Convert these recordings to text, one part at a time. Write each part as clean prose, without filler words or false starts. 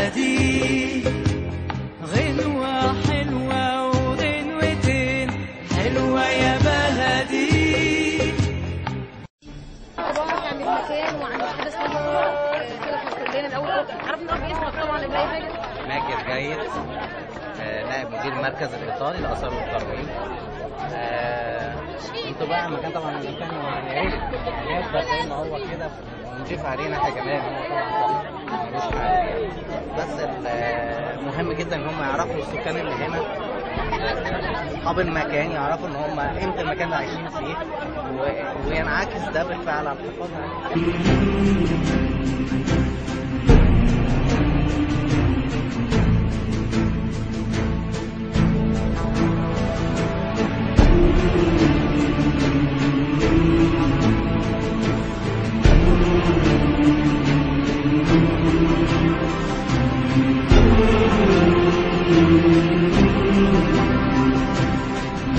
بلدي غنوة حلوة وغنوتين حلوة يا بلدي. طبعا عن المكان وعن الحدث كده احنا كلنا الاول عرفنا باسمك طبعا قبل اي حاجه. ماجد جيد، نائب مدير المركز الايطالي للاثار والترميم. انطباع المكان طبعا المكان يعني يفضل زي ما هو كده ونضيف علينا احنا كمان. هو طبعا ملوش حل، بس مهم جدا ان هم يعرفوا السكان اللي هنا اصحاب المكان يعرفوا ان هم قيمه المكان اللي عايشين فيه وينعكس ده بالفعل على الحفاظ عليه.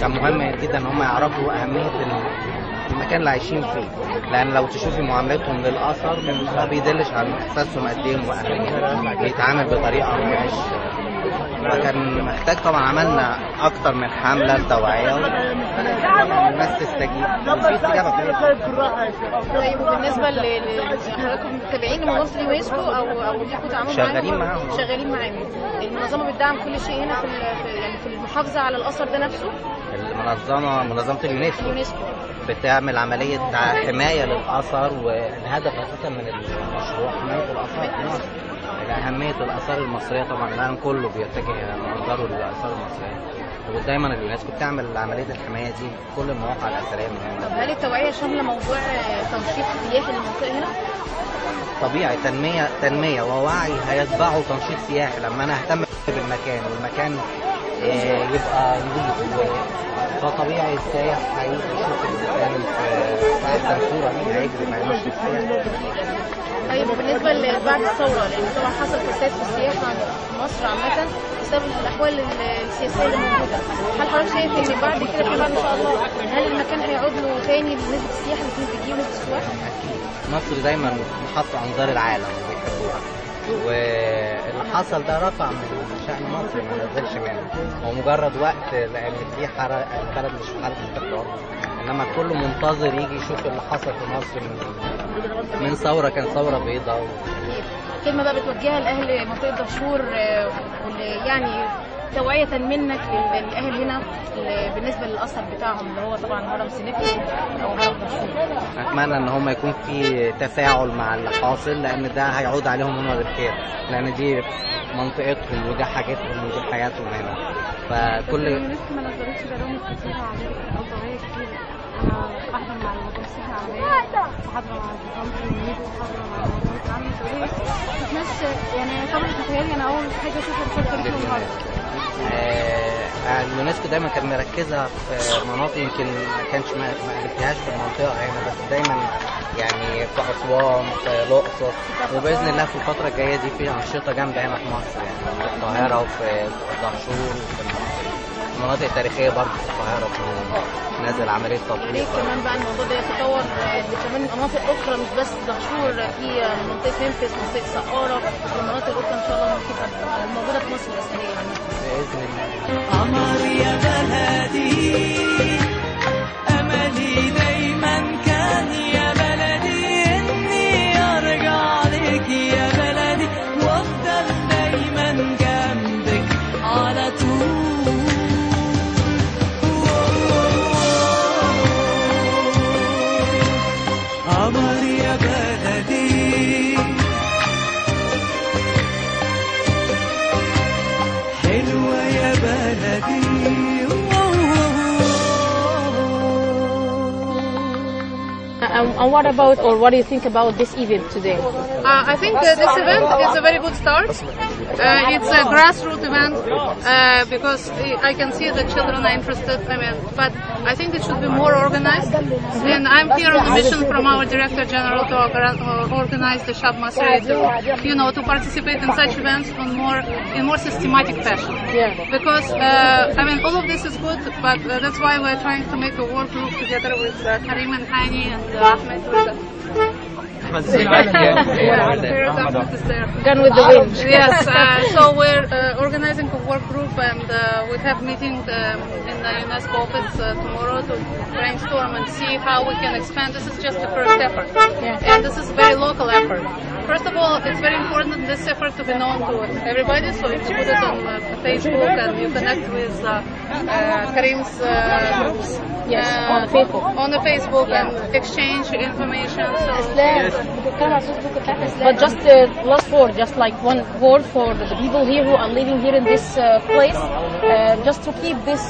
كان مهم جدا ان هم يعرفوا اهميه المكان اللي عايشين فيه، لان لو تشوفي معاملتهم للاثر ما بيدلش على احساسهم قد ايه واهميه، بيتعامل بطريقه مش. فكان محتاج طبعا عملنا اكتر من حمله توعيه والناس تستجيب وفي استجابه كويسه. طيب وبالنسبه لحضراتكم متابعين لمنظمه اليونسكو او ليكوا تعامل شغالين معاهم. شغالين معاهم. المنظمه بتدعم كل شيء هنا في المحافظه على الاثر ده نفسه. منظمه اليونسكو بتعمل عمليه حمايه للاثر، والهدف اساسا من المشروع حمايه الاثار في مصر. أهمية الآثار المصرية طبعا العالم كله بيتجه منظره للآثار المصرية، ودايما اليونسكو بتعمل عملية الحماية دي في كل المواقع الأثرية المهمة. طب هل التوعية شاملة موضوع تنشيط سياحي للمنطقة هنا؟ طبيعي، تنمية ووعي هيتبعوا تنشيط سياحي لما أنا أهتم بالمكان والمكان يبقى نظيف، فطبيعي السائح هيجي يشوف المكان في أحسن صورة ليه، هيجري ما يمشي السياح. طيب وبالنسبة لبعد الثورة، لأن طبعا حصل فساد في السياحة في مصر عامة بسبب الأحوال السياسية اللي موجودة، هل حضرتك شايف إن بعد كده إن شاء الله هل المكان هيعود له تاني لنسبة السياحة اللي كانت بتجيب نسبة السواح؟ أكيد، مصر دايما محط أنظار العالم وبيحبوها، واللي حصل ده رفع من شأن مصر ما نزلش منه، هو مجرد وقت لأن في البلد مش في حالة استقرار، إنما كله منتظر يجي يشوف اللي حصل في مصر من ثورة، كانت ثورة بيضاء. كلمة بقى بتوجهها لأهل منطقة دهشور يعني توعية منك للأهل هنا بالنسبة للأثر بتاعهم اللي هو طبعا هرم سنفرو أو هرم دهشور. أتمنى إن هم يكون في تفاعل مع اللي حاصل، لأن ده هيعود عليهم هم بالخير، لأن دي منطقتهم وده حاجتهم ودي حياتهم هنا. فكل اليونسكو ما نزلتش برامج كتير عليه أو توعية كتير. أنا بحضر مع المدرسين العربية، بحضر مع منظمة اليونسكو، بحضر مع منظمة العالم الدولية. ناس يعني طبعا تخيلي أنا أول حاجة أشوفها الفترة دي في المرض. اليونسكو دايما كانت مركزة في مناطق يمكن ما كانش ما قابلتهاش في المنطقة هنا، بس دايما يعني في أسوان، في الأقصر، وبإذن الله في الفترة الجاية دي في أنشطة جامدة هنا في مصر، يعني في القاهرة وفي دهشور وفي المناطق التاريخية برضه في القاهرة في نازل عملية تطوير. كمان بقى الموضوع ده يتطور كمان مناطق أخرى مش بس دهشور، في منطقة ممفيس، منطقة سقارة، والمناطق الأخرى إن شاء الله تبقى موجودة في مصر الأثرية يعني. بإذن الله. قمر يا بلدي أملي دايما كان يا بلدي إني أرجع لك يا بلدي وأفضل دايما جنبك على طول. قمر يا بلدي حلوة يا بلدي. And what about, or what do you think about this event today? I think this event is a very good start. It's a grassroots event because I can see that children are interested. But I think it should be more organized. And I'm here on a mission from our Director General to organize the Shab Masri to participate in such events in more systematic fashion. Yeah. Because all of this is good, but that's why we're trying to make a work group together with Karim and Hani and Ahmed. Spirit Ahmed is there. Gone with the wind. Yes, so we're organizing a work group, and we have meeting in the UNESCO office tomorrow to brainstorm and see how we can expand. This is just the first effort, and this is a very local effort. First of all, it's very important this effort to be known to everybody, so you put it on Facebook and you connect with Karim's groups. Yes, on Facebook. On the Facebook and exchange information. So But just last word, just like one word for the people here who are living here in this place, just to keep this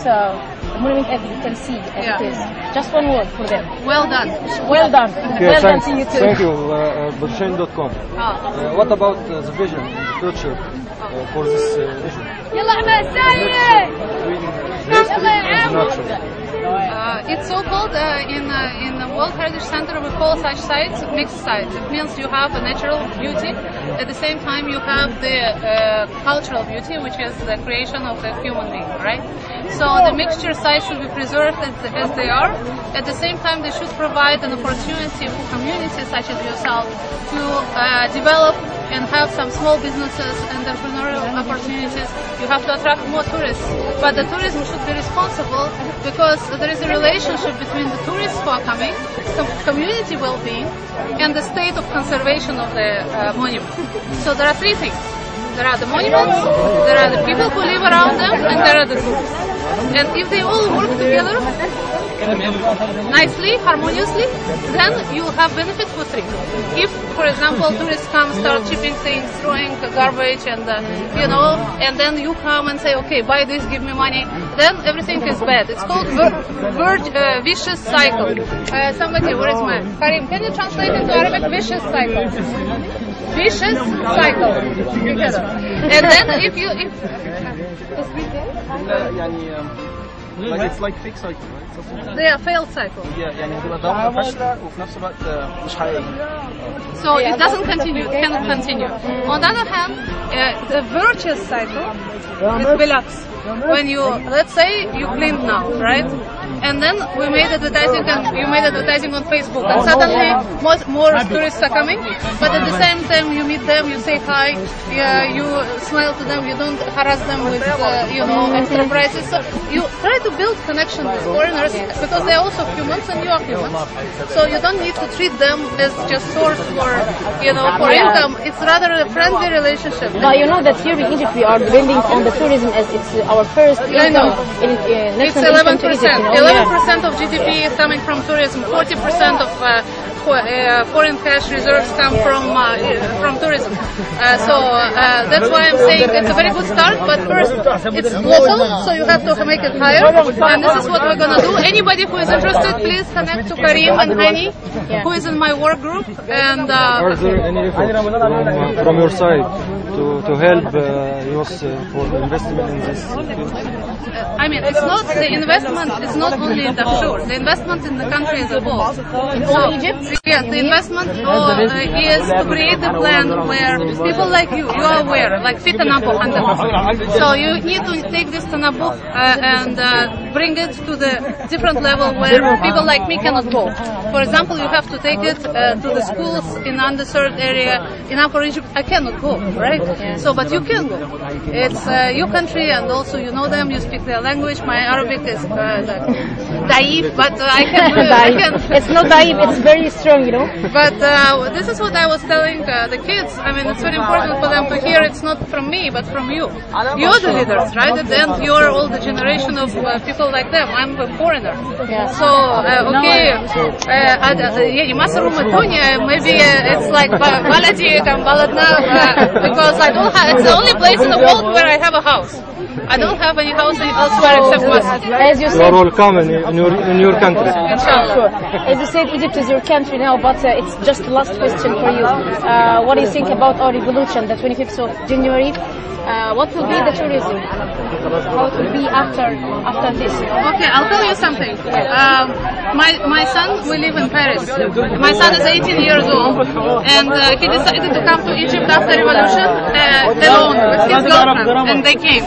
monument as you can see as it is. Just one word for them. well done. Well done. Well done to you too. Thank you, Burshain.com. What about the vision in the future for this issue? It's so-called in the World Heritage Center we call such sites mixed sites. It means you have a natural beauty, at the same time you have the cultural beauty, which is the creation of the human being, right? So the mixture sites should be preserved as they are. At the same time they should provide an opportunity for communities such as yourself to develop and have some small businesses and entrepreneurial opportunities. You have to attract more tourists, but the tourism should be responsible because there is a relationship between the tourists who are coming, community well-being, and the state of conservation of the monument. So there are three things. There are the monuments, there are the people who live around them, and there are the tourists. And if they all work together nicely, harmoniously, then you will have benefit for three. If, for example, tourists come, start chipping things, throwing garbage, and and then you come and say, okay, buy this, give me money, then everything is bad. It's called vicious cycle. Somebody, where is my Karim? Can you translate into Arabic? Vicious cycle. Vicious cycle. Together. And then if Like it's like fake cycle, right? they are failed cycle. يعني هتبقى دوامة فاشلة وفي نفس الوقت مش حقيقية. So it doesn't continue, it cannot continue. On the other hand, the virtuous cycle is relax. When you, let's say, you cleaned now, right? And then we made advertising, and you made advertising on Facebook, and suddenly more tourists are coming. But at the same time, you meet them, you say hi, you smile to them, you don't harass them with, extra prices. So you try to build connection with foreigners because they are also humans and you are humans. So you don't need to treat them as just source for, for income. It's rather a friendly relationship. But you know that here in Egypt we are depending on the tourism as it's our first income. It's 11%. 11% of GDP is coming from tourism. 40% of foreign cash reserves come from tourism. So that's why I'm saying it's a very good start. But first, it's local, so you have to make it higher. And this is what we're gonna do. Anybody who is interested, please connect to Karim and Hani, who is in my work group. And Are there any efforts from your side to help youth for the investment in this field? I mean, it's not the investment is not only in Darfur. The investment in the country as a whole. So Egypt, yes, the investment is to create a plan where people like you are aware, like fit Tanabuh. So you need to take this Tanabuh and bring it to the different level where people like me cannot go. For example, you have to take it to the schools in underserved area in Upper Egypt. I cannot go, right? So, but you can go. It's your country, and also you know them. You speak their language. My Arabic is daif, but I can. It's not daif. It's very strong, But this is what I was telling the kids. I mean, it's very important for them to hear. It's not from me, but from you. You're the leaders, right? At the end, you're all the generation of people like them. I'm a foreigner. So, okay, maybe it's like Baladi and Baladna, because I don't have, it's the only place in the world where I have a house. I don't have any house elsewhere except Masjid. As you You said, are welcome in your country. Inshallah. sure. As you said, Egypt is your country now, but it's just the last question for you. What do you think about our revolution, the 25th of January? What will be the tourism? How it will be after this? Okay, I'll tell you something. My son, we live in Paris. My son is 18 years old, and he decided to come to Egypt after revolution alone with his girlfriend, and they came.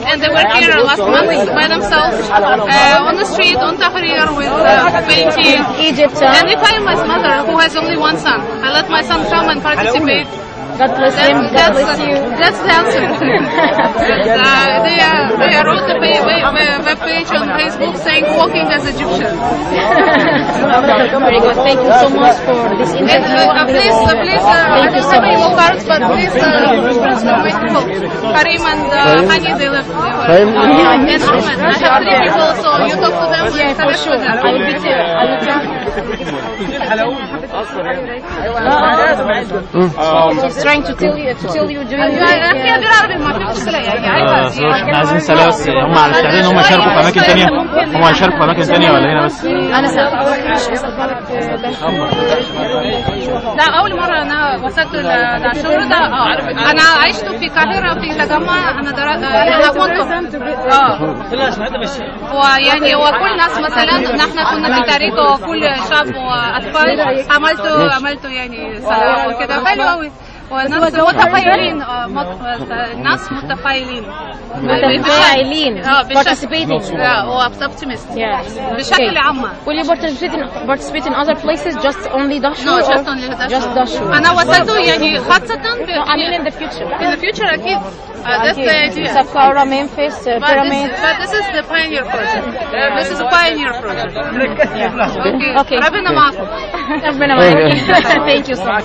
and they were here last month by themselves on the street, on Tahrir with painting. Egypt. And if I am my mother who has only one son, I let my son come and participate. God bless him. God bless you. That's the answer. They wrote the web page on Facebook saying "Walking as Egyptian." Very good. Thank you so much for this interview. Please, I don't have any more cards, but please, wait people. Karim and Hani, they left. And Ahmed. I have 3 people, so you talk to them. Yeah, for sure. I will be there. I will try. He's trying to tell you during احنا عايزين نسألها بس هم على الشهرين هم شاركوا في أماكن تانية هم هيشاركوا في أماكن تانية ولا هنا بس؟ أنا ده أول مرة أنا وصلت للشغل ده. أنا عشت في القاهرة في تجمع. أنا كنت ويعني وكل ناس مثلا نحن كنا في تاريخ وكل شاب وأطفال عملتوا يعني صلاة وكده حلو أوي. والناس متفاعلين participating بشكل عام. Will you participate in other places just only Dashur? No, just only Dashur. Just Dashur. أنا وصلت يعني خاصة I mean in the future. In the future أكيد. That's the idea. Saqqara, Memphis, Pyramid. But this is the pioneer project. This is a pioneer project. Okay. ربنا معكم. ربنا معكم. Thank you so much.